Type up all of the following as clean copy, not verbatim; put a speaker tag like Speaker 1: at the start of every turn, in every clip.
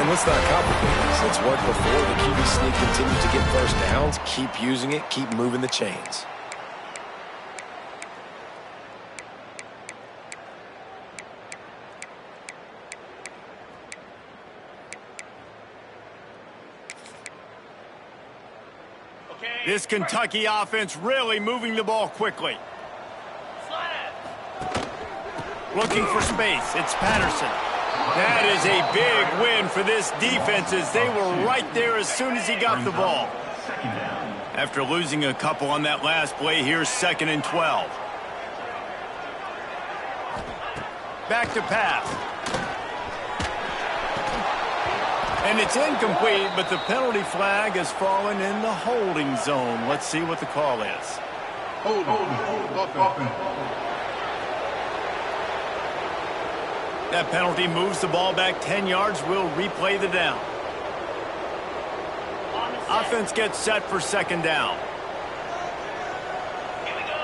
Speaker 1: And let's not complicate this. It's worked before. The QB sneak continues to get first downs. Keep using it. Keep moving the chains.
Speaker 2: This Kentucky offense really moving the ball quickly. Looking for space. It's Patterson. That is a big win for this defense as they were right there as soon as he got the ball. After losing a couple on that last play, here's 2nd and 12. Back to pass. And it's incomplete, but the penalty flag has fallen in the holding zone. Let's see what the call is. That penalty moves the ball back 10 yards. We'll replay the down. Offense gets set for 2nd down. Here we go.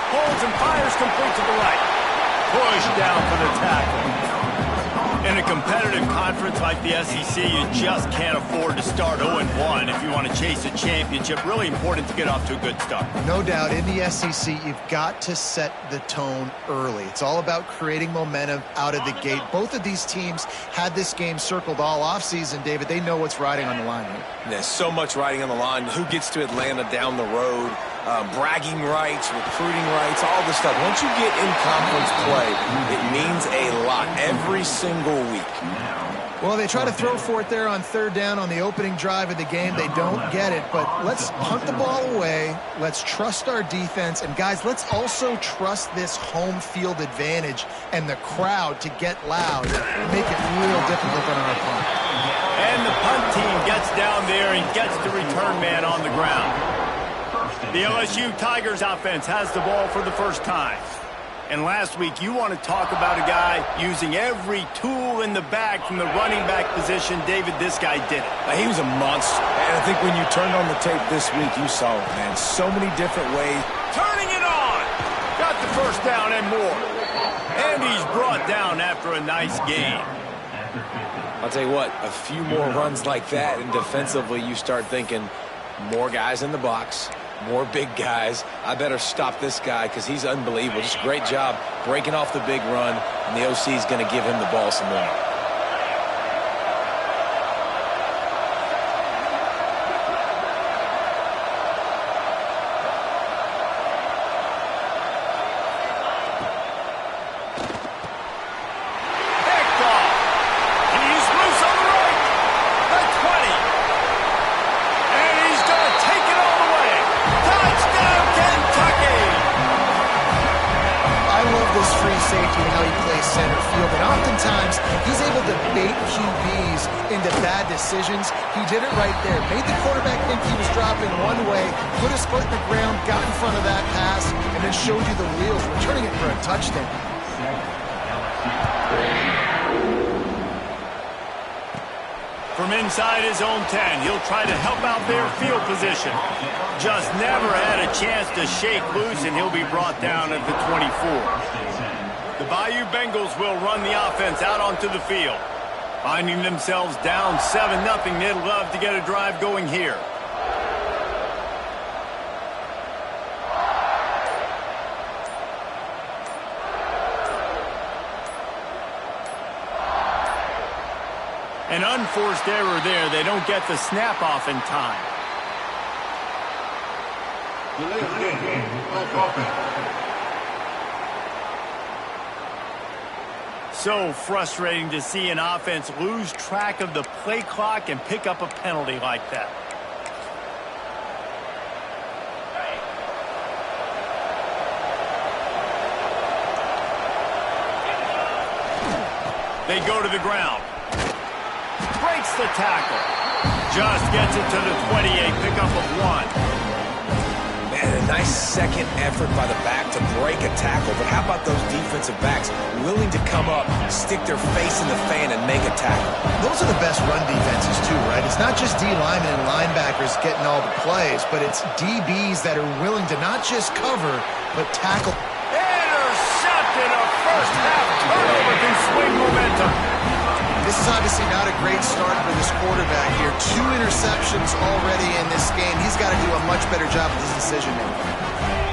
Speaker 2: Holds and fires complete to the right. Push down for the tackle. In a competitive conference like the SEC, you just can't afford to start 0-1 if you want to chase a championship. Really important to get off to a good start.
Speaker 3: No doubt, in the SEC, you've got to set the tone early. It's all about creating momentum out of the gate. Both of these teams had this game circled all offseason, David. They know what's riding on the line here.
Speaker 1: There's so much riding on the line. Who gets to Atlanta down the road? Bragging rights, recruiting rights, all this stuff. Once you get in conference play, it means a lot every single week.
Speaker 3: Well, they try to throw for it there on 3rd down on the opening drive of the game. They don't get it, but let's punt the ball away. Let's trust our defense. And, guys, let's also trust this home field advantage and the crowd to get loud and make it real difficult on our punt.
Speaker 2: And the punt team gets down there and gets the return man on the ground. The LSU Tigers offense has the ball for the first time. And last week, you want to talk about a guy using every tool in the bag from the running back position. David, this guy did it.
Speaker 1: He was a monster. And I think when you turned on the tape this week, you saw it, man. So many different ways.
Speaker 2: Turning it on. Got the first down and more. And he's brought down after a nice game.
Speaker 1: I'll tell you what, a few more runs like that, and defensively you start thinking more guys in the box, more big guys. I better stop this guy because he's unbelievable. Just a great job breaking off the big run, and the OC is going to give him the ball some more.
Speaker 3: Decisions. He did it right there. Made the quarterback think he was dropping one way, put his foot in the ground, got in front of that pass, and then showed you the wheels, returning it for a touchdown.
Speaker 2: From inside his own 10, he'll try to help out their field position. Just never had a chance to shake loose, and he'll be brought down at the 24. The Bayou Bengals will run the offense out onto the field. Finding themselves down 7-0, they'd love to get a drive going here. An unforced error there. They don't get the snap off in time. So frustrating to see an offense lose track of the play clock and pick up a penalty like that. They go to the ground. Breaks the tackle. Just gets it to the 28, pickup of 1.
Speaker 1: A nice second effort by the back to break a tackle. But how about those defensive backs willing to come up, stick their face in the fan, and make a tackle?
Speaker 3: Those are the best run defenses, too, right? It's not just D linemen and linebackers getting all the plays, but it's DBs that are willing to not just cover, but tackle.
Speaker 2: Intercepted, a first half turnover can swing momentum.
Speaker 3: This is obviously not a great start for this quarterback here. 2 interceptions already in this game. He's got to do a much better job with his decision-making.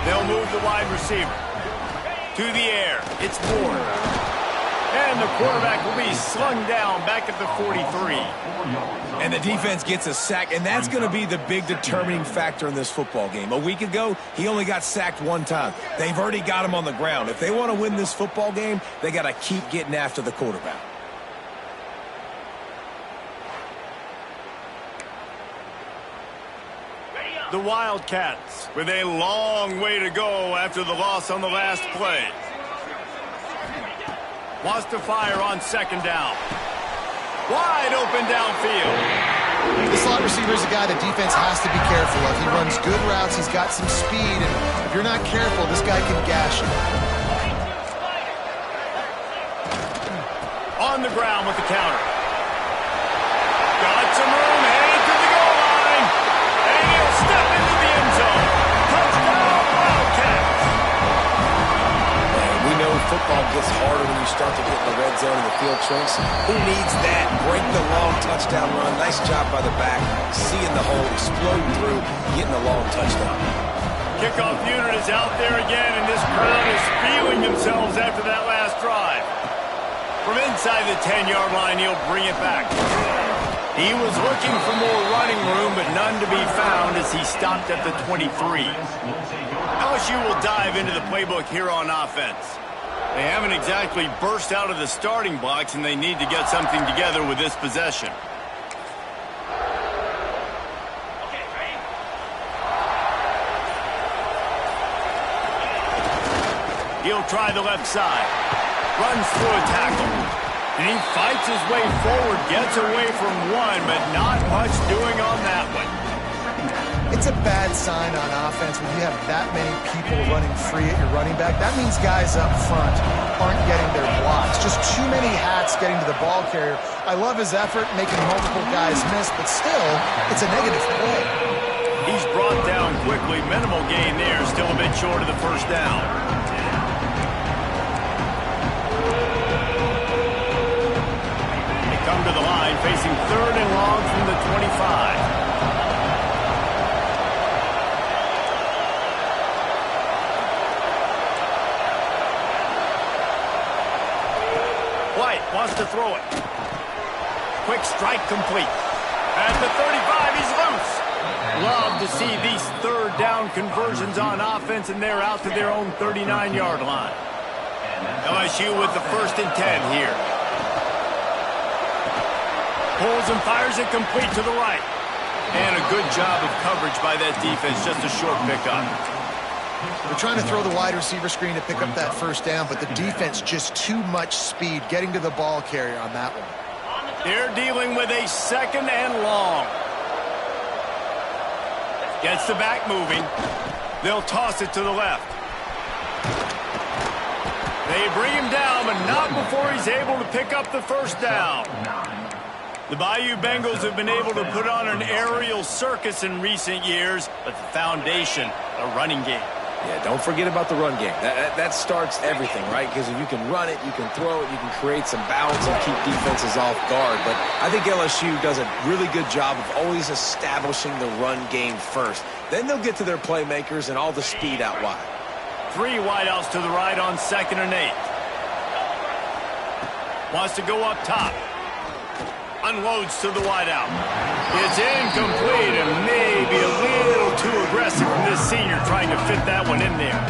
Speaker 2: They'll move the wide receiver. To the air. It's Moore. And the quarterback will be slung down back at the 43.
Speaker 1: And the defense gets a sack, and that's going to be the big determining factor in this football game. A week ago, he only got sacked 1 time. They've already got him on the ground. If they want to win this football game, they got to keep getting after the quarterback.
Speaker 2: The Wildcats with a long way to go after the loss on the last play. Wants to fire on second down. Wide open downfield.
Speaker 3: The slot receiver is a guy the defense has to be careful of. He runs good routes. He's got some speed. And if you're not careful, this guy can gash you.
Speaker 2: On the ground with the counter. Got some room, headed to the goal line. And he'll step into the end zone. Touchdown, Wildcats.
Speaker 1: And we know football gets harder when you start to get in the red zone and the field shrinks. Who needs that? Break the long touchdown run. Nice job by the back. Seeing the hole, explode through, getting the long touchdown.
Speaker 2: Kickoff unit is out there again, and this crowd is feeling themselves after that last drive. From inside the 10-yard line, he'll bring it back. He was looking for more running room, but none to be found as he stopped at the 23. LSU will dive into the playbook here on offense. They haven't exactly burst out of the starting blocks, and they need to get something together with this possession. He'll try the left side. Runs through a tackle. And he fights his way forward, gets away from one, but not much doing on that one.
Speaker 3: It's a bad sign on offense when you have that many people running free at your running back. That means guys up front aren't getting their blocks. Just too many hats getting to the ball carrier. I love his effort, making multiple guys miss, but still, it's a negative play.
Speaker 2: He's brought down quickly. Minimal gain there, still a bit short of the first down. Come to the line, facing 3rd and long from the 25. White wants to throw it. Quick strike complete. At the 35, he's loose. Love to see these 3rd down conversions on offense, and they're out to their own 39-yard line. LSU with the 1st and 10 here. Pulls and fires it complete to the right. And a good job of coverage by that defense, just a short pickup.
Speaker 3: They're trying to throw the wide receiver screen to pick up that 1st down, but the defense just too much speed getting to the ball carrier on that one.
Speaker 2: They're dealing with a 2nd and long. Gets the back moving. They'll toss it to the left. They bring him down, but not before he's able to pick up the 1st down. The Bayou Bengals have been able to put on an aerial circus in recent years, but the foundation, the running game.
Speaker 1: Yeah, don't forget about the run game. That starts everything, right? Because if you can run it, you can throw it, you can create some balance and keep defenses off guard. But I think LSU does a really good job of always establishing the run game first. Then they'll get to their playmakers and all the speed out wide.
Speaker 2: 3 wideouts to the right on 2nd and 8. Wants to go up top. Unloads to the wideout. It's incomplete and maybe a little too aggressive from this senior trying to fit that one in there.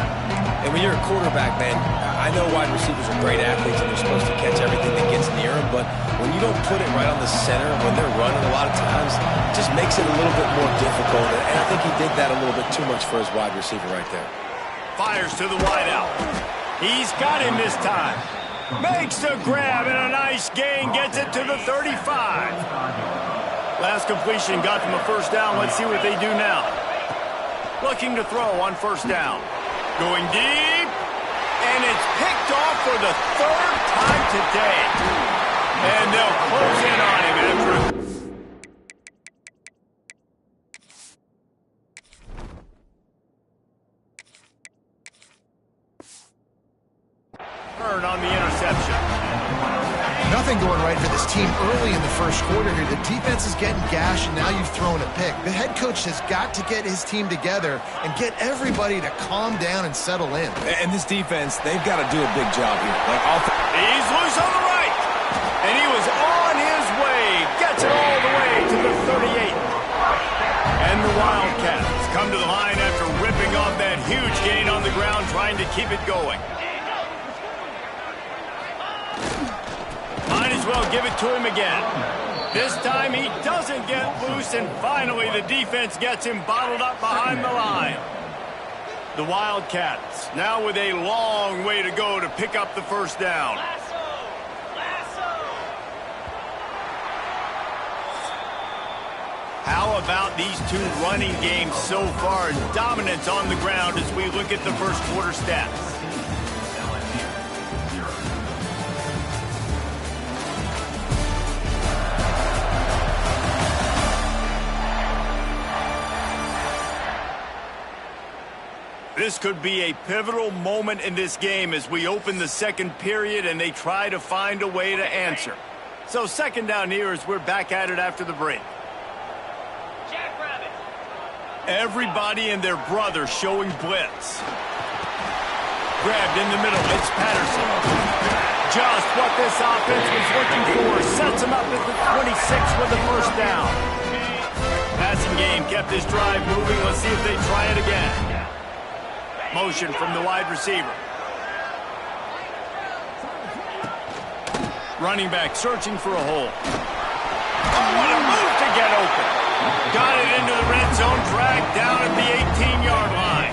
Speaker 1: And when you're a quarterback, man, I know wide receivers are great athletes and they're supposed to catch everything that gets near them, but when you don't put it right on the center, when they're running a lot of times, it just makes it a little bit more difficult. And I think he did that a little bit too much for his wide receiver right there. Fires to the wideout.
Speaker 2: He's got him this time. Makes the grab and a nice gain, gets it to the 35. Last completion got them a 1st down. Let's see what they do now. Looking to throw on 1st down. Going deep, and it's picked off for the 3rd time today. And they'll close in on him after. Turn on the interception.
Speaker 3: Nothing going right for this team early in the first quarter here. The defense is getting gashed, and now you've thrown a pick. The head coach has got to get his team together and get everybody to calm down and settle in.
Speaker 1: And this defense, they've got to do a big job here.
Speaker 2: He's loose on the right. And he was on his way. Gets it all the way to the 38. And the Wildcats come to the line after ripping off that huge gain on the ground, trying to keep it going. Might as well give it to him again. This time he doesn't get loose, and finally the defense gets him bottled up behind the line. The Wildcats now with a long way to go to pick up the first down. How about these two running games so far? Dominance on the ground as we look at the first quarter stats. This could be a pivotal moment in this game as we open the second period and they try to find a way to answer. So second down here as we're back at it after the break. Everybody and their brother showing blitz. Grabbed in the middle, it's Patterson. Just what this offense was looking for. Sets him up at the 26 with the first down. Passing game kept this drive moving. Let's see if they try it again. Motion from the wide receiver. Running back searching for a hole. Oh, what a move to get open. Got it into the red zone, dragged down at the 18-yard line.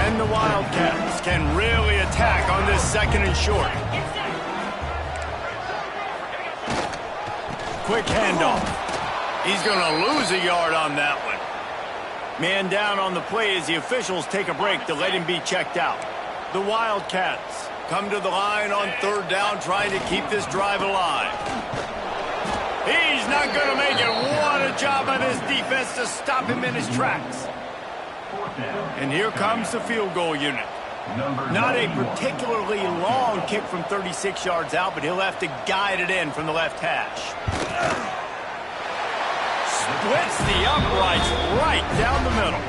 Speaker 2: And the Wildcats can really attack on this second and short. Quick handoff. He's going to lose a yard on that one. Man down on the play as the officials take a break to let him be checked out. The Wildcats come to the line on third down, trying to keep this drive alive. He's not going to make it. What a job by this defense to stop him in his tracks. And here comes the field goal unit. Not a particularly long kick from 36 yards out, but he'll have to guide it in from the left hash. Splits the uprights right down the middle.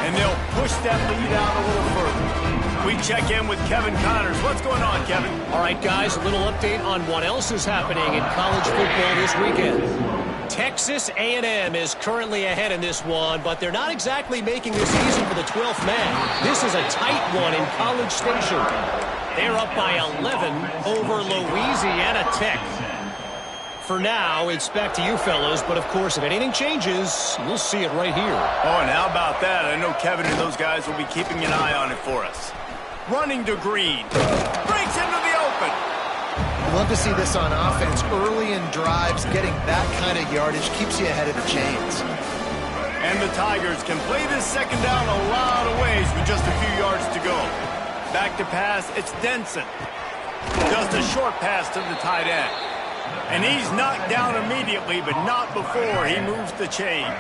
Speaker 2: And they'll push that lead out a little further. We check in with Kevin Connors. What's going on, Kevin?
Speaker 4: All right, guys, a little update on what else is happening in college football this weekend. Texas A&M is currently ahead in this one, but they're not exactly making this easy for the 12th man. This is a tight one in College Station. They're up by 11 over Louisiana Tech. For now, it's back to you fellas, but of course, if anything changes, you'll see it right here.
Speaker 2: Oh, and how about that? I know Kevin and those guys will be keeping an eye on it for us. Running to Green. Breaks into the open.
Speaker 3: Love to see this on offense. Early in drives, getting that kind of yardage keeps you ahead of the chains.
Speaker 2: And the Tigers can play this second down a lot of ways with just a few yards to go. Back to pass, it's Denson. Just a short pass to the tight end. And he's knocked down immediately, but not before he moves the chains.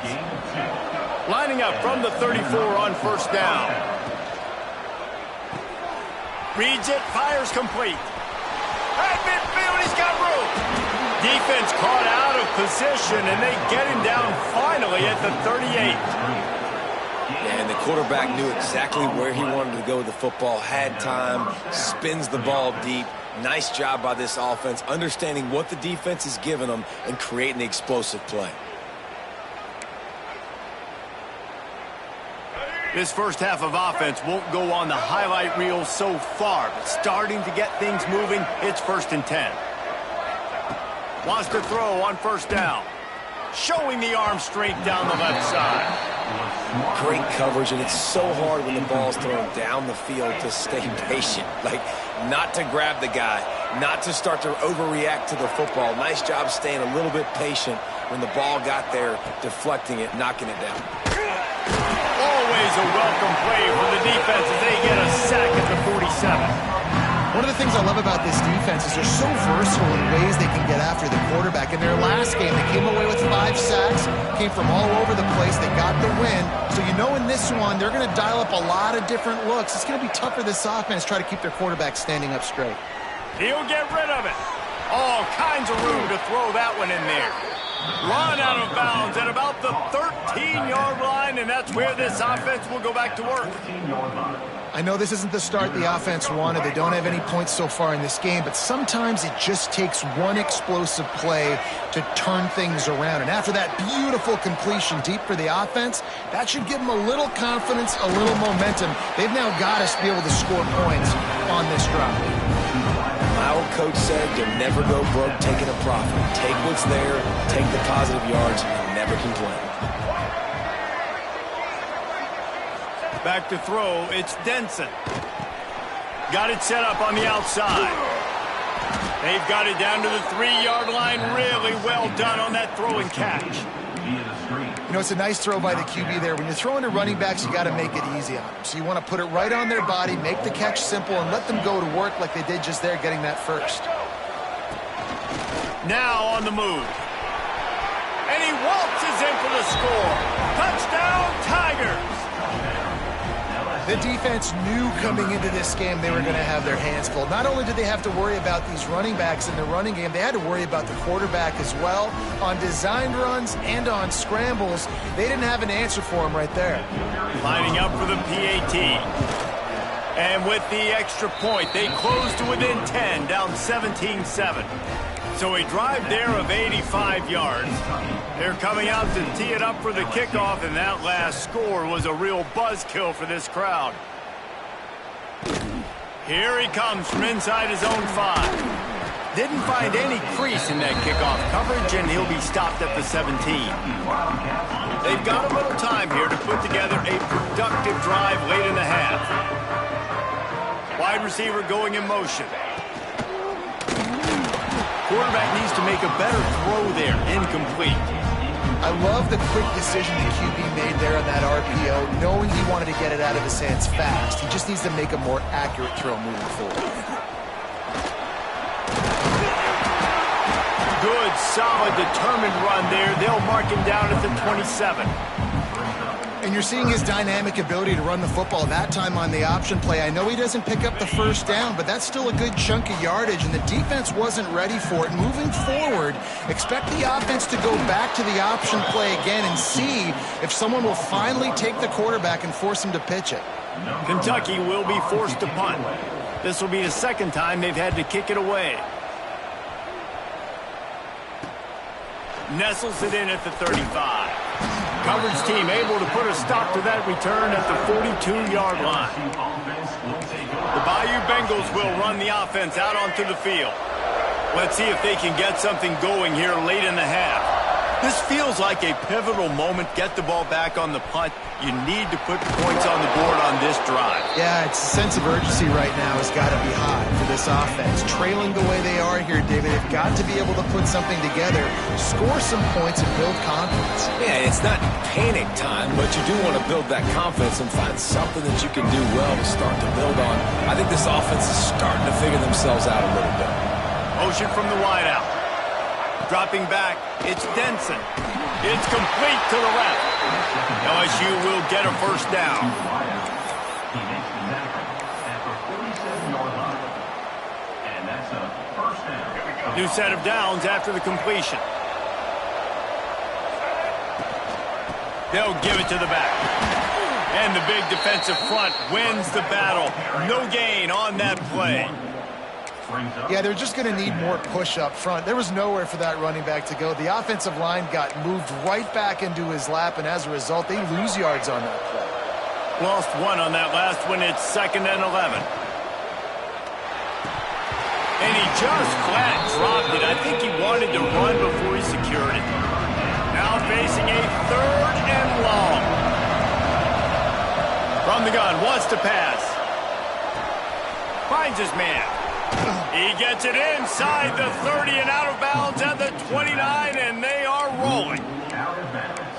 Speaker 2: Lining up from the 34 on first down. Reads it, fires complete. At midfield, he's got room. Defense caught out of position, and they get him down finally at the 38.
Speaker 1: Yeah, and the quarterback knew exactly where he wanted to go with the football, had time, spins the ball deep. Nice job by this offense, understanding what the defense is giving them and creating the explosive play.
Speaker 2: This first half of offense won't go on the highlight reel so far, but starting to get things moving, it's 1st and 10. Wants to throw on first down. Showing the arm strength down the left side.
Speaker 1: Great coverage, and it's so hard when the ball's thrown down the field to stay patient. Like, not to grab the guy, not to start to overreact to the football. Nice job staying a little bit patient when the ball got there, deflecting it, knocking it down.
Speaker 2: Always a welcome play for the defense as they get a sack at the 47.
Speaker 3: One of the things I love about this defense is they're so versatile in ways they can get after the quarterback. In their last game, they came away with 5 sacks, came from all over the place. They got the win. So you know in this one, they're going to dial up a lot of different looks. It's going to be tough for this offense to try to keep their quarterback standing up straight.
Speaker 2: He'll get rid of it. All kinds of room to throw that one in there. Run out of bounds at about the 13-yard line, and that's where this offense will go back to work.
Speaker 3: I know this isn't the start the offense wanted. They don't have any points so far in this game, but sometimes it just takes one explosive play to turn things around. And after that beautiful completion deep for the offense, that should give them a little confidence, a little momentum. They've now got us to be able to score points on this drive.
Speaker 1: My old coach said you'll never go broke taking a profit. Take what's there, take the positive yards, and never complain.
Speaker 2: Back to throw, it's Denson. Got it set up on the outside. They've got it down to the 3-yard line. Really well done on that throw and catch.
Speaker 3: You know, it's a nice throw by the QB there. When you're throwing to running backs, you got to make it easy on them. So you want to put it right on their body, make the catch simple, and let them go to work like they did just there, getting that first.
Speaker 2: Now on the move. And he waltzes in for the score. Touchdown, Tigers.
Speaker 3: The defense knew coming into this game they were going to have their hands full. Not only did they have to worry about these running backs in the running game, they had to worry about the quarterback as well. On designed runs and on scrambles, they didn't have an answer for him right there.
Speaker 2: Lining up for the PAT. And with the extra point, they close to within 10, down 17-7. So a drive there of 85 yards. They're coming out to tee it up for the kickoff, and that last score was a real buzzkill for this crowd. Here he comes from inside his own 5. Didn't find any crease in that kickoff coverage, and he'll be stopped at the 17. They've got a little time here to put together a productive drive late in the half. Wide receiver going in motion. Quarterback needs to make a better throw there. Incomplete.
Speaker 3: I love the quick decision the QB made there on that RPO, knowing he wanted to get it out of his hands fast. He just needs to make a more accurate throw moving forward.
Speaker 2: Good, solid, determined run there. They'll mark him down at the 27.
Speaker 3: And you're seeing his dynamic ability to run the football, that time on the option play. I know he doesn't pick up the first down, but that's still a good chunk of yardage, and the defense wasn't ready for it. Moving forward, expect the offense to go back to the option play again and see if someone will finally take the quarterback and force him to pitch it.
Speaker 2: Kentucky will be forced to punt. This will be the second time they've had to kick it away. Nestles it in at the 35. Coverage team able to put a stop to that return at the 42-yard line. The Bayou Bengals will run the offense out onto the field. Let's see if they can get something going here late in the half. This feels like a pivotal moment. Get the ball back on the punt. You need to put points on the board on this drive.
Speaker 3: Yeah, it's a sense of urgency right now has got to be high for this offense. Trailing the way they are here, David, they've got to be able to put something together, score some points, and build confidence.
Speaker 1: Yeah, it's not panic time, but you do want to build that confidence and find something that you can do well to start to build on. I think this offense is starting to figure themselves out a little bit.
Speaker 2: Motion from the wideout. Dropping back, it's Denson. It's complete to the left. LSU will get a first down. New set of downs after the completion. They'll give it to the back. And the big defensive front wins the battle. No gain on that play.
Speaker 3: Yeah, they're just going to need more push up front. There was nowhere for that running back to go. The offensive line got moved right back into his lap, and as a result, they lose yards on that play.
Speaker 2: Lost one on that last one. It's 2nd and 11. And he just flat dropped it. I think he wanted to run before he secured it. Now facing a 3rd and long. From the gun, wants to pass. Finds his man. He gets it inside the 30 and out of bounds at the 29, and they are rolling.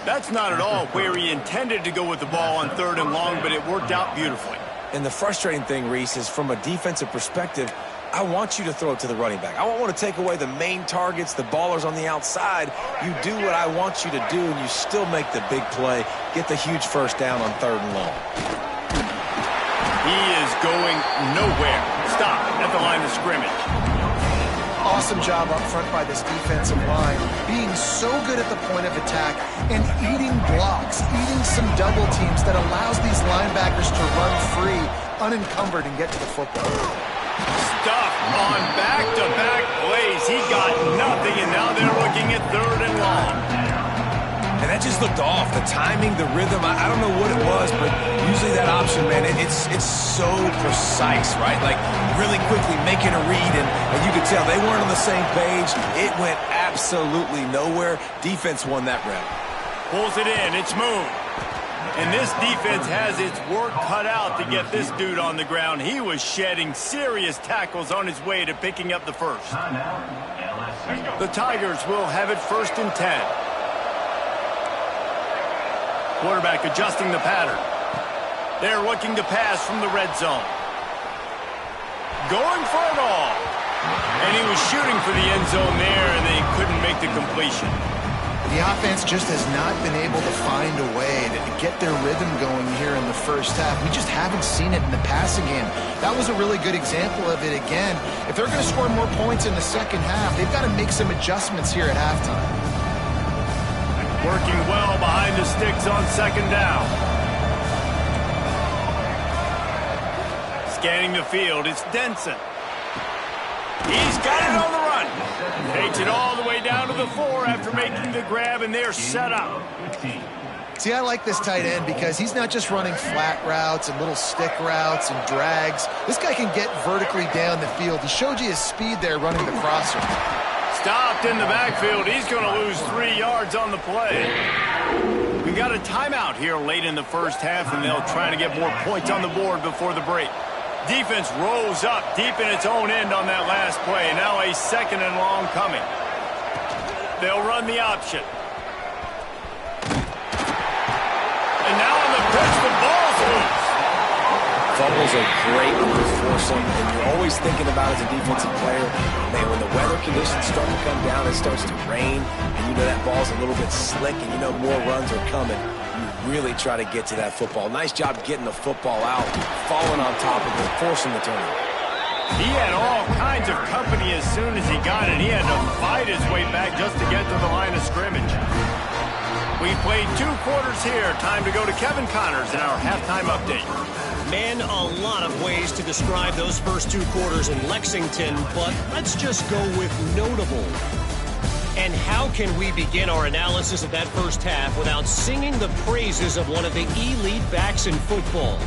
Speaker 2: That's not at all where he intended to go with the ball on 3rd and long, but it worked out beautifully.
Speaker 1: And the frustrating thing, Reese, is from a defensive perspective, I want you to throw it to the running back. I don't want to take away the main targets, the ballers on the outside. You do what I want you to do, and you still make the big play, get the huge first down on 3rd and long.
Speaker 2: He is going nowhere. Stop at the line of scrimmage.
Speaker 3: Awesome job up front by this defensive line, being so good at the point of attack and eating blocks, eating some double teams that allows these linebackers to run free, unencumbered, and get to the football.
Speaker 2: Stuff on back-to-back plays. He got nothing, and now they're looking at 3rd and long.
Speaker 1: And that just looked off. The timing, the rhythm, I don't know what it was, but usually that option, man, it's so precise, right? Like really quickly making a read, and you could tell they weren't on the same page. It went absolutely nowhere. Defense won that rep.
Speaker 2: Pulls it in. It's Moon. And this defense has its work cut out to get this dude on the ground. He was shedding serious tackles on his way to picking up the first. The Tigers will have it 1st and 10. Quarterback adjusting the pattern. They're looking to pass from the red zone. Going for it all. And he was shooting for the end zone there, and they couldn't make the completion.
Speaker 3: The offense just has not been able to find a way to get their rhythm going here in the first half. We just haven't seen it in the passing game. That was a really good example of it again. If they're going to score more points in the second half, they've got to make some adjustments here at halftime.
Speaker 2: Working well behind the sticks on 2nd down. Scanning the field, it's Denson. He's got it on the run. Takes it all the way down to the 4 after making the grab, and they're set up.
Speaker 3: See, I like this tight end because he's not just running flat routes and little stick routes and drags. This guy can get vertically down the field. He showed you his speed there running the crosser.
Speaker 2: Stopped in the backfield. He's going to lose 3 yards on the play. We got a timeout here late in the first half, and they'll try to get more points on the board before the break. Defense rolls up deep in its own end on that last play. Now a 2nd and long coming. They'll run the option. And now on the pitch, the ball's loose.
Speaker 1: Fumbles are great when you force them, and you're always thinking about as a defensive player, man, when the weather conditions start to come down, it starts to rain, and you know that ball's a little bit slick, and you know more runs are coming. You really try to get to that football. Nice job getting the football out, falling on top of it, forcing the turnover.
Speaker 2: He had all kinds of company as soon as he got it. He had to fight his way back just to get to the line of scrimmage. We played 2 quarters here. Time to go to Kevin Connors in our halftime update.
Speaker 4: Man, a lot of ways to describe those first 2 quarters in Lexington, but let's just go with notable. And how can we begin our analysis of that first half without singing the praises of one of the elite backs in football?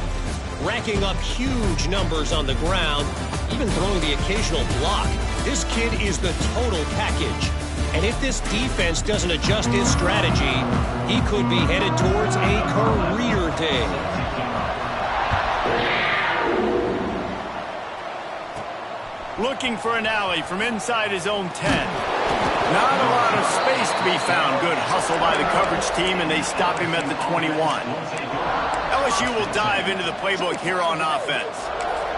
Speaker 4: Racking up huge numbers on the ground, even throwing the occasional block. This kid is the total package. And if this defense doesn't adjust his strategy, he could be headed towards a career day.
Speaker 2: Looking for an alley from inside his own 10. Not a lot of space to be found. Good hustle by the coverage team, and they stop him at the 21. LSU will dive into the playbook here on offense.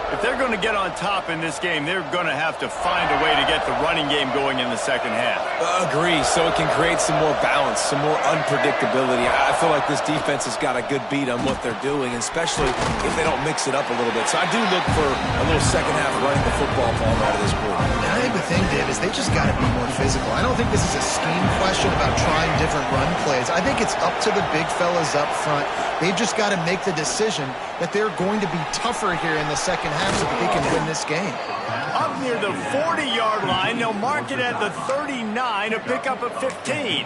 Speaker 2: If they're going to get on top in this game, they're going to have to find a way to get the running game going in the second half.
Speaker 1: Agree, so it can create some more balance, some more unpredictability. I feel like this defense has got a good beat on what they're doing, especially if they don't mix it up a little bit. So I do look for a little second half running the football ball out of this group.
Speaker 3: And I think the thing, Dave, is they just got to be more physical. I don't think this is a scheme question about trying different run plays. I think it's up to the big fellas up front. They've just got to make the decision that they're going to be tougher here in the second half so that they can win this game.
Speaker 2: Up near the 40-yard line, they'll mark it at the 39, a pickup of 15.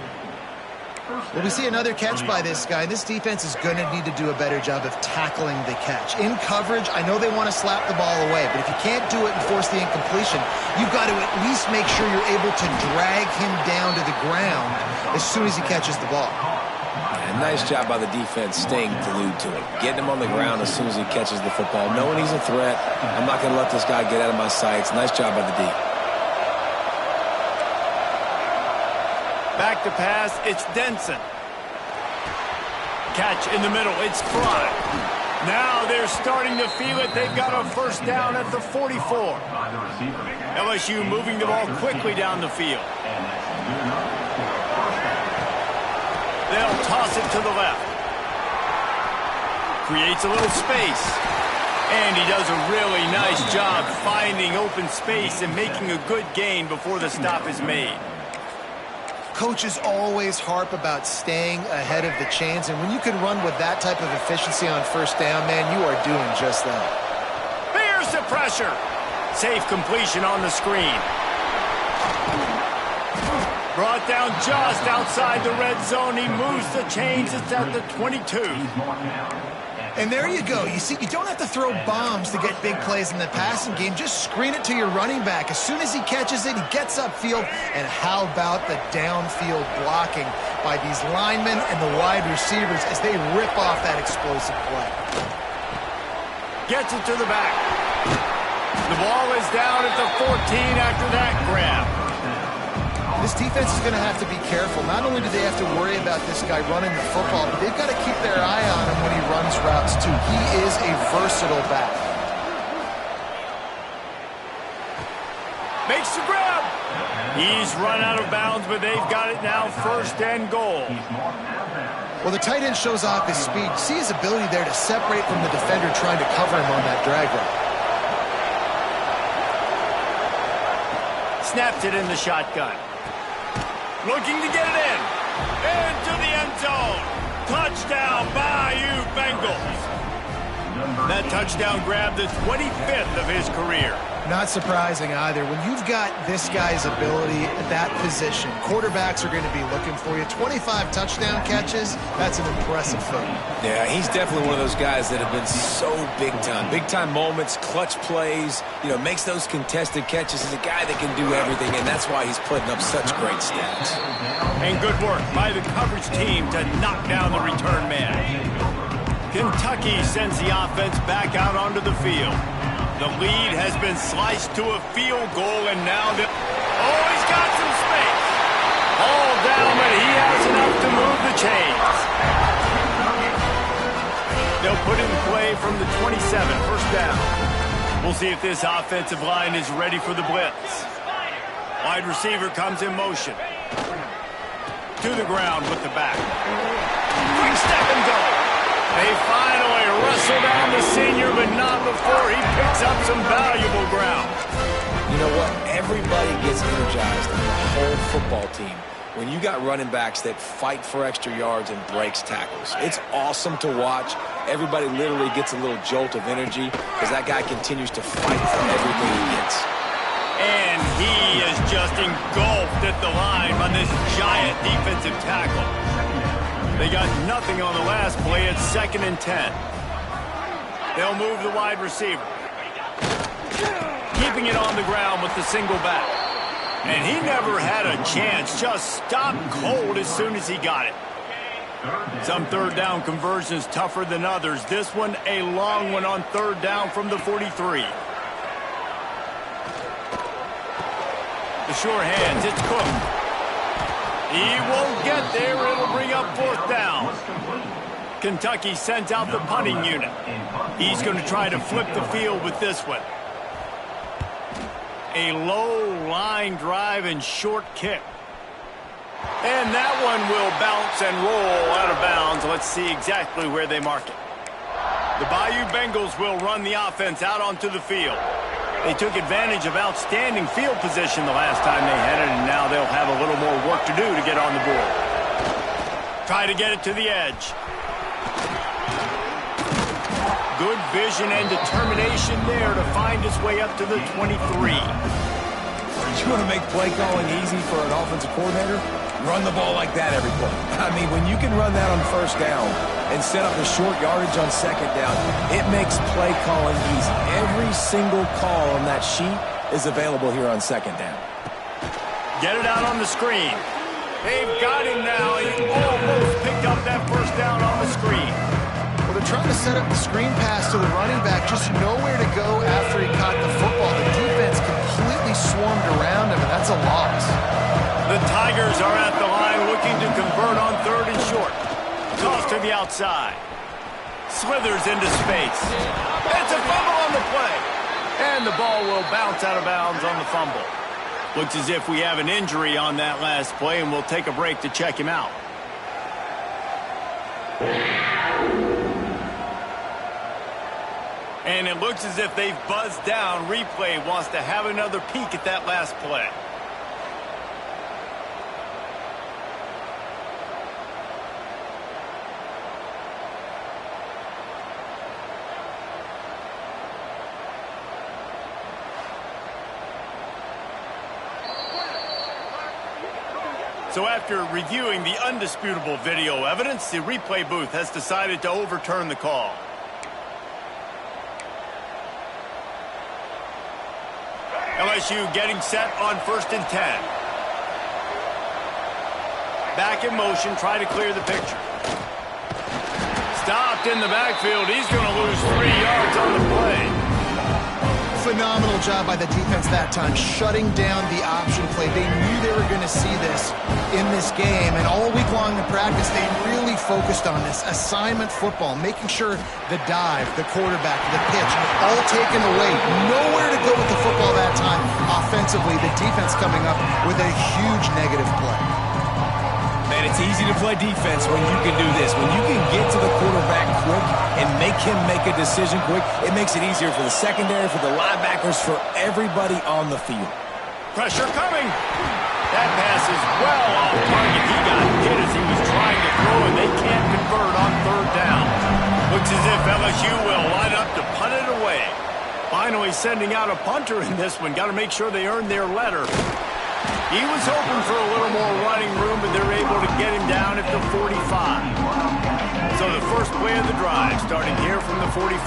Speaker 3: Well, we see another catch by this guy. This defense is going to need to do a better job of tackling the catch. In coverage, I know they want to slap the ball away, but if you can't do it and force the incompletion, you've got to at least make sure you're able to drag him down to the ground as soon as he catches the ball.
Speaker 1: And nice job by the defense staying glued to him, getting him on the ground as soon as he catches the football, knowing he's a threat. I'm not going to let this guy get out of my sights. Nice job by the D.
Speaker 2: Back to pass, it's Denson. Catch in the middle, it's Fry. Now they're starting to feel it. They've got a first down at the 44. LSU moving the ball quickly down the field. They'll toss it to the left. Creates a little space. And he does a really nice job finding open space and making a good gain before the stop is made.
Speaker 3: Coaches always harp about staying ahead of the chains, and when you can run with that type of efficiency on first down, man, you are doing just that.
Speaker 2: Bears the pressure. Safe completion on the screen. Brought down just outside the red zone. He moves the chains. It's at the 22.
Speaker 3: And there you go. You see, you don't have to throw bombs to get big plays in the passing game. Just screen it to your running back. As soon as he catches it, he gets upfield. And how about the downfield blocking by these linemen and the wide receivers as they rip off that explosive play.
Speaker 2: Gets it to the back. The ball is down at the 14 after that grab.
Speaker 3: This defense is going to have to be careful. Not only do they have to worry about this guy running the football, but they've got to keep their eye on him when he runs routes, too. He is a versatile back.
Speaker 2: Makes the grab. He's run out of bounds, but they've got it now first and goal.
Speaker 3: Well, the tight end shows off his speed. See his ability there to separate from the defender trying to cover him on that drag route.
Speaker 2: Snaps it in the shotgun. Looking to get it in. Into the end zone. Touchdown, Bayou Bengals. That touchdown grabbed the 25th of his career.
Speaker 3: Not surprising either. When you've got this guy's ability at that position, quarterbacks are going to be looking for you. 25 touchdown catches, that's an impressive thing.
Speaker 1: Yeah, he's definitely one of those guys that have been so big time. Big time moments, clutch plays, makes those contested catches. He's a guy that can do everything, and that's why he's putting up such great stats.
Speaker 2: And good work by the coverage team to knock down the return man. Kentucky sends the offense back out onto the field. The lead has been sliced to a field goal, and now he's got some space. All down, but he has enough to move the chains. They'll put it in play from the 27, first down. We'll see if this offensive line is ready for the blitz. Wide receiver comes in motion. To the ground with the back. Quick step and go. They finally wrestle down the senior, but not before he picks up some valuable ground.
Speaker 1: You know what? Everybody gets energized on the whole football team when you got running backs that fight for extra yards and breaks tackles. It's awesome to watch. Everybody literally gets a little jolt of energy because that guy continues to fight for everything he gets.
Speaker 2: And he is just engulfed at the line by this giant defensive tackle. They got nothing on the last play. It's 2nd and 10. They'll move the wide receiver. Keeping it on the ground with the single back. And he never had a chance. Just stopped cold as soon as he got it. Some third down conversions tougher than others. This one a long one on third down from the 43. The sure hands. It's Cook. He won't get there. It'll bring up fourth down. Kentucky sends out the punting unit. He's going to try to flip the field with this one. A low line drive and short kick. And that one will bounce and roll out of bounds. Let's see exactly where they mark it. The Bayou Bengals will run the offense out onto the field. They took advantage of outstanding field position the last time they had it, and now they'll have a little more work to do to get on the board. Try to get it to the edge. Good vision and determination there to find his way up to the 23.
Speaker 1: You want to make play calling easy for an offensive coordinator? Run the ball like that every play. I mean, when you can run that on first down and set up a short yardage on second down, it makes play calling easy. Every single call on that sheet is available here on second down.
Speaker 2: Get it out on the screen. They've got him now. He almost picked up that first down on the screen.
Speaker 3: Well, they're trying to set up the screen pass to the running back, just nowhere to go after he caught the football. The defense completely swarmed around him, and that's a loss.
Speaker 2: The Tigers are at the line looking to convert on third and short. Toss to the outside. Slithers into space. It's a fumble on the play. And the ball will bounce out of bounds on the fumble. Looks as if we have an injury on that last play, and we'll take a break to check him out. And it looks as if they've buzzed down. Replay wants to have another peek at that last play. So after reviewing the undisputable video evidence, the replay booth has decided to overturn the call. LSU getting set on 1st and 10. Back in motion, try to clear the picture. Stopped in the backfield. He's going to lose 3 yards on the play.
Speaker 3: Phenomenal job by the defense that time, shutting down the option play. They knew they were going to see this in this game, and all week long in practice, they really focused on this assignment football, making sure the dive, the quarterback, the pitch, all taken away. Nowhere to go with the football that time. Offensively, the defense coming up with a huge negative play.
Speaker 1: Man, it's easy to play defense when you can do this. When you can get to the quarterback quick and make him make a decision quick, it makes it easier for the secondary, for the linebackers, for everybody on the field.
Speaker 2: Pressure coming. That pass is well off target. He got hit as he was trying to throw, and they can't convert on 3rd down. Looks as if LSU will line up to punt it away. Finally sending out a punter in this one. Got to make sure they earn their letter. He was hoping for a little more running room, but they're able to get him down at the 45. So the first play of the drive, starting here from the 45.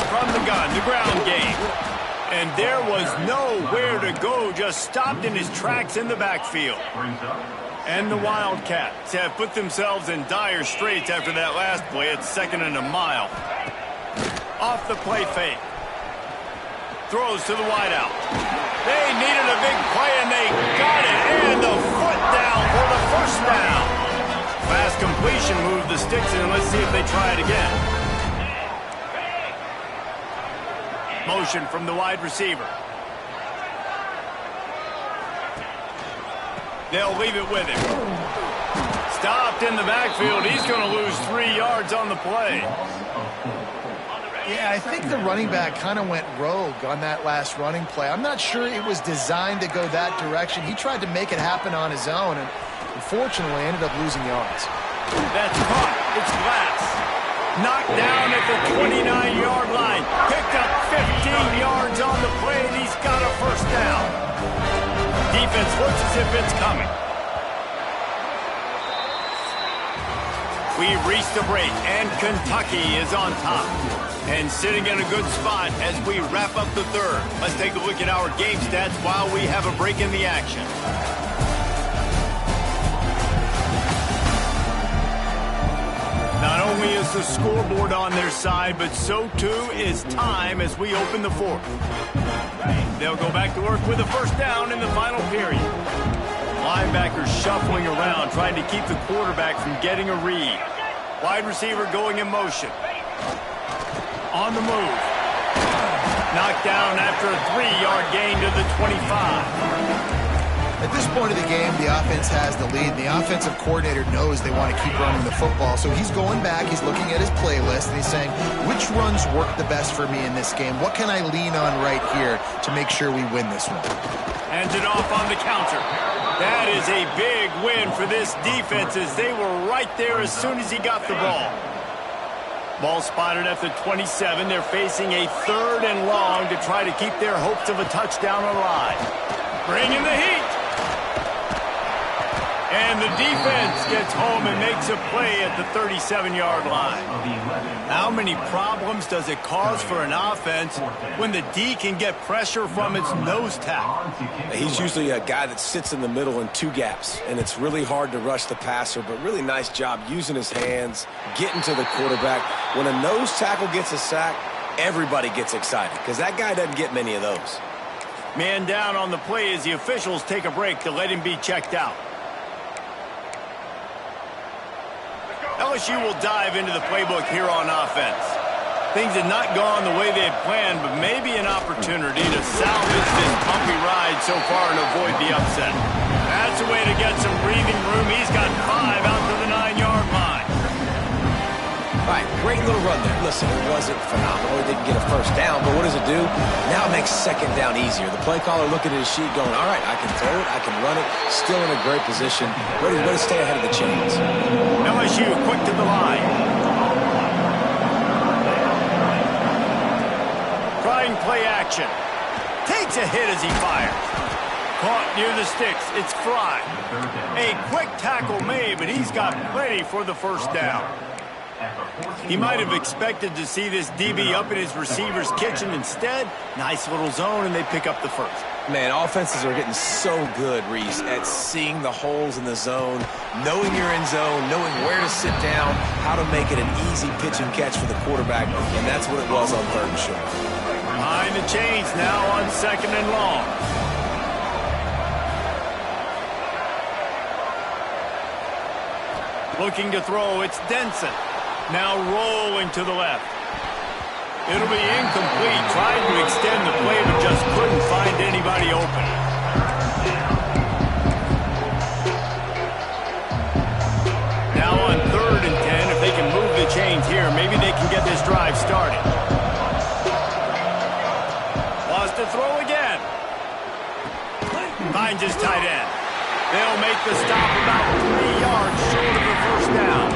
Speaker 2: From the gun, the ground game. And there was nowhere to go, just stopped in his tracks in the backfield. And the Wildcats have put themselves in dire straits after that last play. It's 2nd and a mile. Off the play fake. Throws to the wideout. They needed a big play, and they got it. And the foot down for the 1st down. Fast completion, move the sticks in. Let's see if they try it again. Motion from the wide receiver. They'll leave it with him. Stopped in the backfield. He's going to lose 3 yards on the play.
Speaker 3: Yeah, I think the running back kind of went rogue on that last running play. I'm not sure it was designed to go that direction. He tried to make it happen on his own, and unfortunately ended up losing yards.
Speaker 2: That's caught. It's Glass. Knocked down at the 29-yard line. Picked up 15 yards on the play, and he's got a 1st down. Defense looks as if it's coming. We've reached the break, and Kentucky is on top. And sitting in a good spot as we wrap up the 3rd. Let's take a look at our game stats while we have a break in the action. Not only is the scoreboard on their side, but so too is time as we open the 4th. They'll go back to work with a 1st down in the final period. Linebackers shuffling around, trying to keep the quarterback from getting a read. Wide receiver going in motion. On the move. Knocked down after a 3-yard gain to the 25.
Speaker 3: At this point of the game, the offense has the lead. The offensive coordinator knows they want to keep running the football. So he's going back, he's looking at his playlist, and he's saying, which runs work the best for me in this game? What can I lean on right here to make sure we win this one?
Speaker 2: Hands it off on the counter. That is a big win for this defense as they were right there as soon as he got the ball. Ball spotted at the 27. They're facing a 3rd and long to try to keep their hopes of a touchdown alive. Bringing the heat. And the defense gets home and makes a play at the 37-yard line. How many problems does it cause for an offense when the D can get pressure from its nose tackle?
Speaker 1: He's usually a guy that sits in the middle in 2 gaps, and it's really hard to rush the passer, but really nice job using his hands, getting to the quarterback. When a nose tackle gets a sack, everybody gets excited because that guy doesn't get many of those.
Speaker 2: Man down on the play as the officials take a break to let him be checked out. LSU will dive into the playbook here on offense. Things had not gone the way they had planned, but maybe an opportunity to salvage this bumpy ride so far and avoid the upset. That's a way to get some breathing room. He's got 5 out to the 9-yard line.
Speaker 1: All right, great little run there. Listen, it wasn't phenomenal. He didn't get a first down, but what does it do? Now it makes second down easier. The play caller looking at his sheet going, all right, I can throw it, I can run it, still in a great position, ready to stay ahead of the chains.
Speaker 2: LSU quick to the line. Trying play action. Takes a hit as he fires. Caught near the sticks. It's Fry. A quick tackle made, but he's got plenty for the first down. He might have expected to see this DB up in his receiver's kitchen. Instead, nice little zone, and they pick up the first.
Speaker 1: Man, offenses are getting so good, Reese, at seeing the holes in the zone, knowing you're in zone, knowing where to sit down, how to make it an easy pitch and catch for the quarterback, and that's what it was on 3rd and short.
Speaker 2: Behind the chains now on 2nd and long. Looking to throw, it's Denson. Now rolling to the left. It'll be incomplete. Tried to extend the play, but just couldn't find anybody open. Now on 3rd and 10, if they can move the chains here, maybe they can get this drive started. Wants to throw again. Finds his tight end. They'll make the stop about 3 yards short of the first down.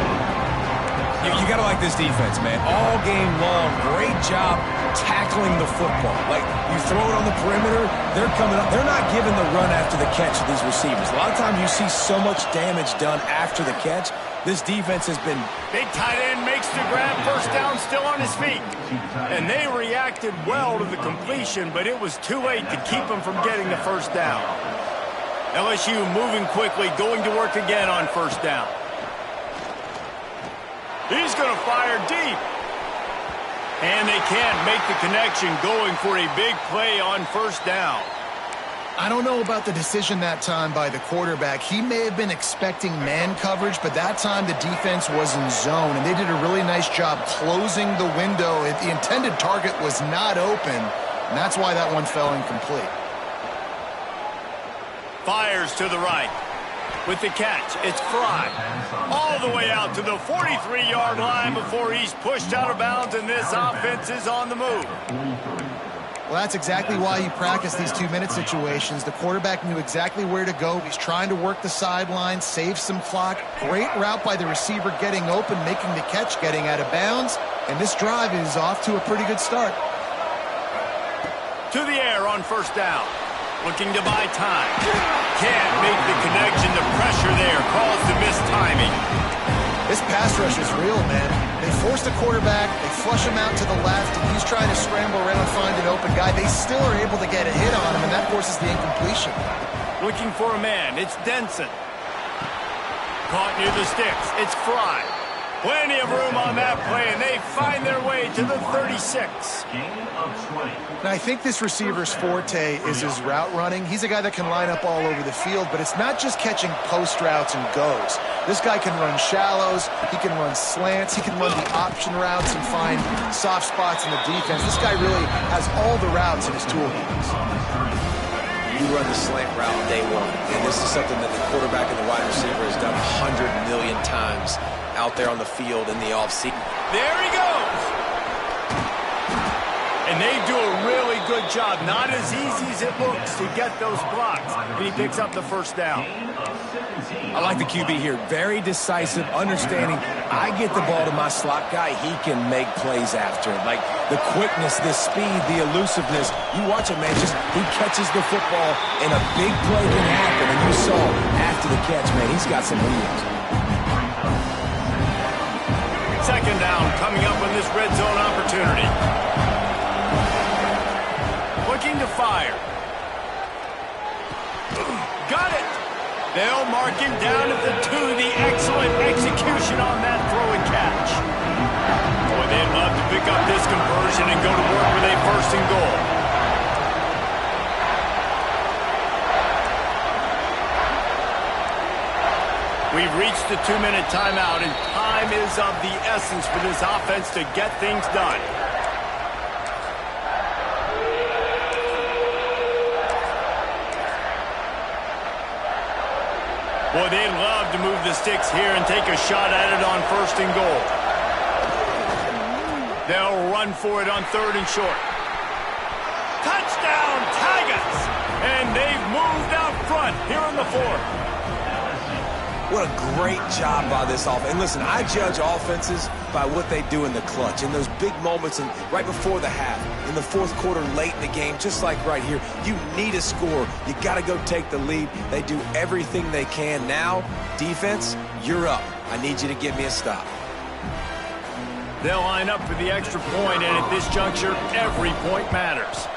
Speaker 1: You got to like this defense, man. All game long, great job tackling the football. Like, you throw it on the perimeter, they're coming up. They're not giving the run after the catch to these receivers. A lot of times you see so much damage done after the catch. This defense has been...
Speaker 2: Big tight end makes the grab, first down, still on his feet. And they reacted well to the completion, but it was too late to keep them from getting the first down. LSU moving quickly, going to work again on first down. He's going to fire deep. And they can't make the connection, going for a big play on first down.
Speaker 3: I don't know about the decision that time by the quarterback. He may have been expecting man coverage, but that time the defense was in zone, and they did a really nice job closing the window. The intended target was not open, and that's why that one fell incomplete.
Speaker 2: Fires to the right. With the catch, it's Fry. All the way out to the 43-yard line before he's pushed out of bounds, and this offense is on the move.
Speaker 3: Well, that's exactly why you practice these 2-minute situations. The quarterback knew exactly where to go. He's trying to work the sideline, save some clock. Great route by the receiver getting open, making the catch, getting out of bounds. And this drive is off to a pretty good start.
Speaker 2: To the air on first down. Looking to buy time. Can't make the connection. The pressure there caused the missed timing.
Speaker 3: This pass rush is real, man. They force the quarterback, they flush him out to the left, and he's trying to scramble around and find an open guy. They still are able to get a hit on him, and that forces the incompletion.
Speaker 2: Looking for a man. It's Denson. Caught near the sticks. It's Fry. Plenty of room on that play, and they find their way to the 36.
Speaker 3: Now, I think this receiver's forte is his route running. He's a guy that can line up all over the field, but it's not just catching post routes and goes. This guy can run shallows, he can run slants, he can run the option routes and find soft spots in the defense. This guy really has all the routes in his toolbox.
Speaker 1: You run the slant route day one, and this is something that the quarterback and the wide receiver has done 100 million times out there on the field in the offseason.
Speaker 2: There he goes. And they do a really good job. Not as easy as it looks to get those blocks. And he picks up the first down.
Speaker 1: I like the QB here. Very decisive, understanding. I get the ball to my slot guy, he can make plays after it. Like the quickness, the speed, the elusiveness. You watch it, man. Just he catches the football and a big play can happen. And you saw after the catch, man, he's got some wheels.
Speaker 2: Second down coming up on this red zone opportunity. Looking to fire. Got it. They'll mark him down at the 2. The excellent execution on that throw and catch. Boy, they'd love to pick up this conversion and go to work with a first and goal. We've reached the 2-minute timeout, and time time is of the essence for this offense to get things done. Boy, they'd love to move the sticks here and take a shot at it on 1st and goal. They'll run for it on 3rd and short. Touchdown, Tigers! And they've moved out front here in the 4th.
Speaker 1: What a great job by this offense. And listen, I judge offenses by what they do in the clutch, in those big moments and right before the half, in the 4th quarter, late in the game, just like right here. You need a score. You got to go take the lead. They do everything they can. Now, defense, you're up. I need you to give me a stop.
Speaker 2: They'll line up for the extra point, and at this juncture, every point matters.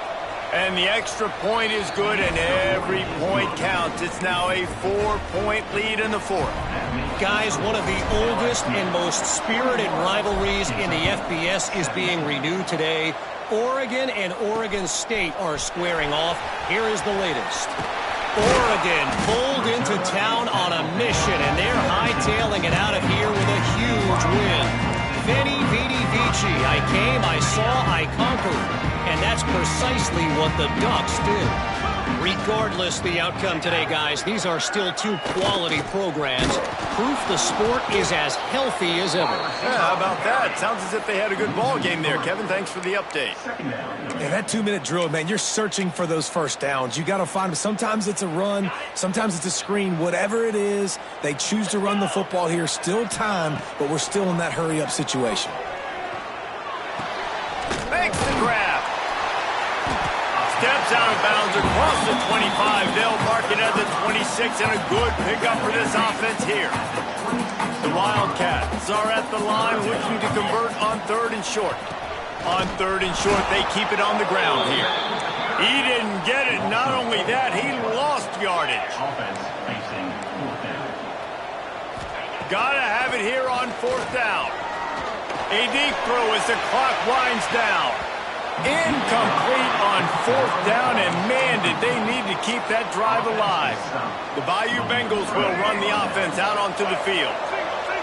Speaker 2: And the extra point is good, and every point counts. It's now a 4-point lead in the 4th.
Speaker 4: Guys, one of the oldest and most spirited rivalries in the FBS is being renewed today. Oregon and Oregon State are squaring off. Here is the latest. Oregon pulled into town on a mission, and they're hightailing it out of here with a huge win. Veni, vidi, vici. I came, I saw, I conquered. And that's precisely what the Ducks did. Regardless the outcome today, guys, these are still 2 quality programs. Proof the sport is as healthy as ever.
Speaker 2: Yeah, how about that? Sounds as if they had a good ball game there, Kevin. Thanks for the update.
Speaker 1: Yeah, that 2-minute drill, man, you're searching for those first downs. You got to find them. Sometimes it's a run. Sometimes it's a screen. Whatever it is, they choose to run the football here. Still time, but we're still in that hurry-up situation.
Speaker 2: Makes the grab. Steps out of bounds across the 25. They'll mark it at the 26, and a good pickup for this offense here. The Wildcats are at the line looking to convert on 3rd and short. On 3rd and short, they keep it on the ground here. He didn't get it. Not only that, he lost yardage. Gotta have it here on 4th down. A deep throw as the clock winds down. Incomplete on 4th down, and man, did they need to keep that drive alive. The Bayou Bengals will run the offense out onto the field.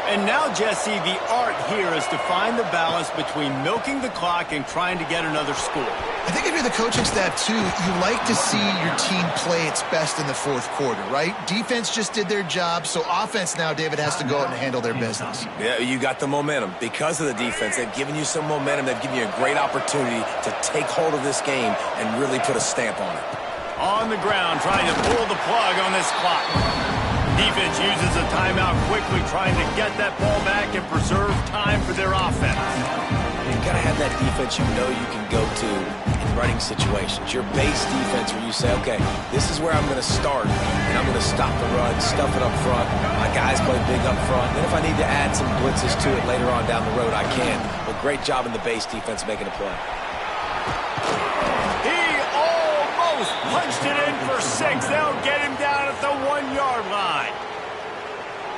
Speaker 2: And now, Jesse, the art here is to find the balance between milking the clock and trying to get another score.
Speaker 3: I think if you're the coaching staff, too, you like to see your team play its best in the 4th quarter, right? Defense just did their job, so offense now, David, has to go out and handle their business.
Speaker 1: Yeah, you got the momentum. Because of the defense, they've given you some momentum. They've given you a great opportunity to take hold of this game and really put a stamp on it.
Speaker 2: On the ground, trying to pull the plug on this clock. Defense uses a timeout quickly, trying to get that ball back and preserve time for their offense.
Speaker 1: You've got to have that defense you know you can go to in running situations. Your base defense where you say, okay, this is where I'm going to start, and I'm going to stop the run, stuff it up front. My guys play big up front. Then if I need to add some blitzes to it later on down the road, I can. But great job in the base defense making a play.
Speaker 2: He almost punched it in for 6. They'll get him down at the 1-yard line.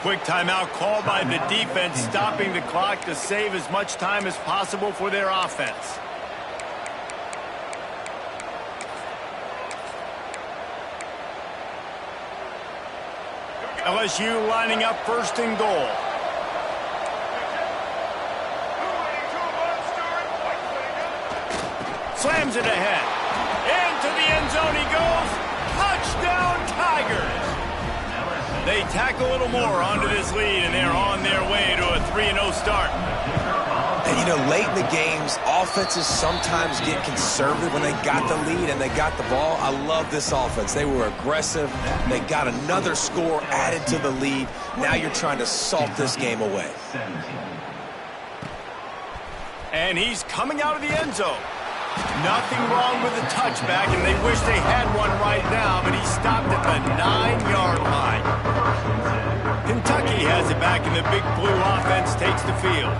Speaker 2: Quick timeout called by the defense, stopping the clock to save as much time as possible for their offense. LSU lining up 1st and goal. Slams it ahead. Into the end zone he goes. Touchdown, Tigers. They tack a little more onto this lead, and they're on their way to a 3-0 start.
Speaker 1: And, you know, late in the games, offenses sometimes get conservative when they got the lead and they got the ball. I love this offense. They were aggressive. They got another score added to the lead. Now you're trying to salt this game away.
Speaker 2: And he's coming out of the end zone. Nothing wrong with the touchback, and they wish they had one right now, but he stopped at the 9-yard line. Kentucky has it back, and the Big Blue offense takes the field.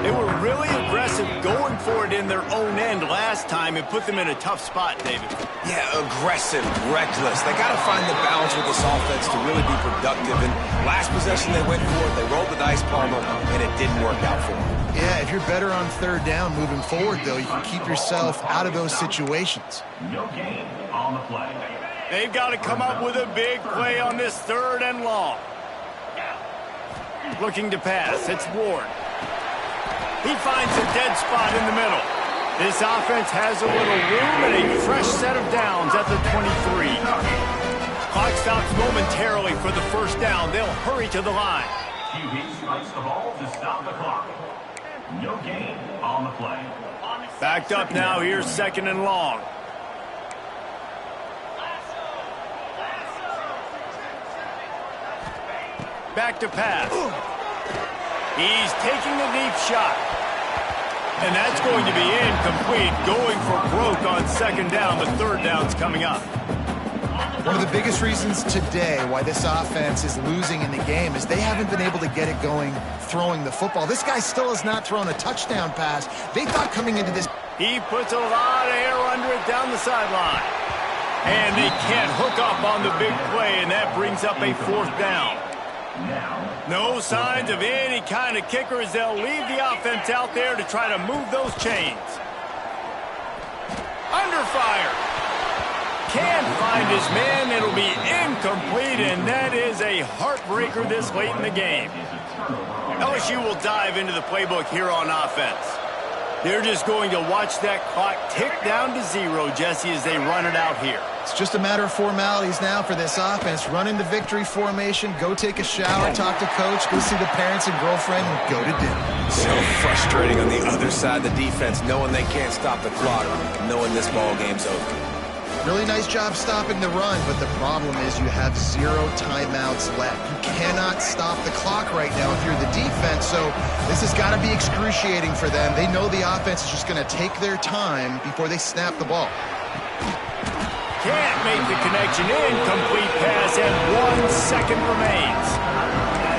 Speaker 2: They were really aggressive going for it in their own end last time and put them in a tough spot, David.
Speaker 1: Yeah, aggressive, reckless. They got to find the balance with this offense to really be productive. And last possession they went for it, they rolled the dice, Palmer, and it didn't work out for them.
Speaker 3: Yeah, if you're better on 3rd down moving forward, though, you can keep yourself out of those situations.
Speaker 5: No gain on the play.
Speaker 2: They've got to come up with a big play on this 3rd and long. Looking to pass. It's Ward. He finds a dead spot in the middle. This offense has a little room and a fresh set of downs at the 23. Clock stops momentarily for the first down. They'll hurry to the line.
Speaker 5: QB spikes the ball to stop the clock. No gain on the play.
Speaker 2: Backed up now. Here's 2nd and long. Back to pass. He's taking the deep shot. And that's going to be incomplete. Going for broke on 2nd down. The 3rd down's coming up.
Speaker 3: One of the biggest reasons today why this offense is losing in the game is they haven't been able to get it going throwing the football. This guy still has not thrown a touchdown pass. They thought coming into this...
Speaker 2: He puts a lot of air under it down the sideline. And they can't hook up on the big play, and that brings up a 4th down. No signs of any kind of kicker as they'll leave the offense out there to try to move those chains. Under fire. Can't find his man. It'll be incomplete, and that is a heartbreaker this late in the game. LSU will dive into the playbook here on offense. They're just going to watch that clock tick down to 0, Jesse, as they run it out here.
Speaker 3: It's just a matter of formalities now for this offense. Run into victory formation, go take a shower, talk to coach, go see the parents and girlfriend, and go to dinner.
Speaker 1: So frustrating on the other side of the defense, knowing they can't stop the clock, knowing this ball game's over.
Speaker 3: Really nice job stopping the run, but the problem is you have 0 timeouts left. You cannot stop the clock right now if you're the defense, so this has got to be excruciating for them. They know the offense is just going to take their time before they snap the ball.
Speaker 2: Can't make the connection. Incomplete pass, and 1 second remains.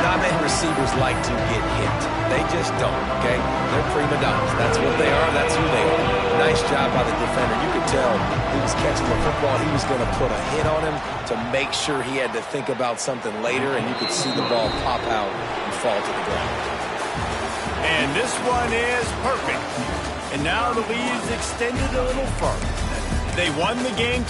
Speaker 1: Not many receivers like to get hit. They just don't, okay? They're prima donnas. That's what they are. That's who they are. Nice job by the defender. You could tell he was catching the football. He was going to put a hit on him to make sure he had to think about something later, and you could see the ball pop out and fall to the ground.
Speaker 2: And this one is perfect. And now the lead's extended a little further. They won the game.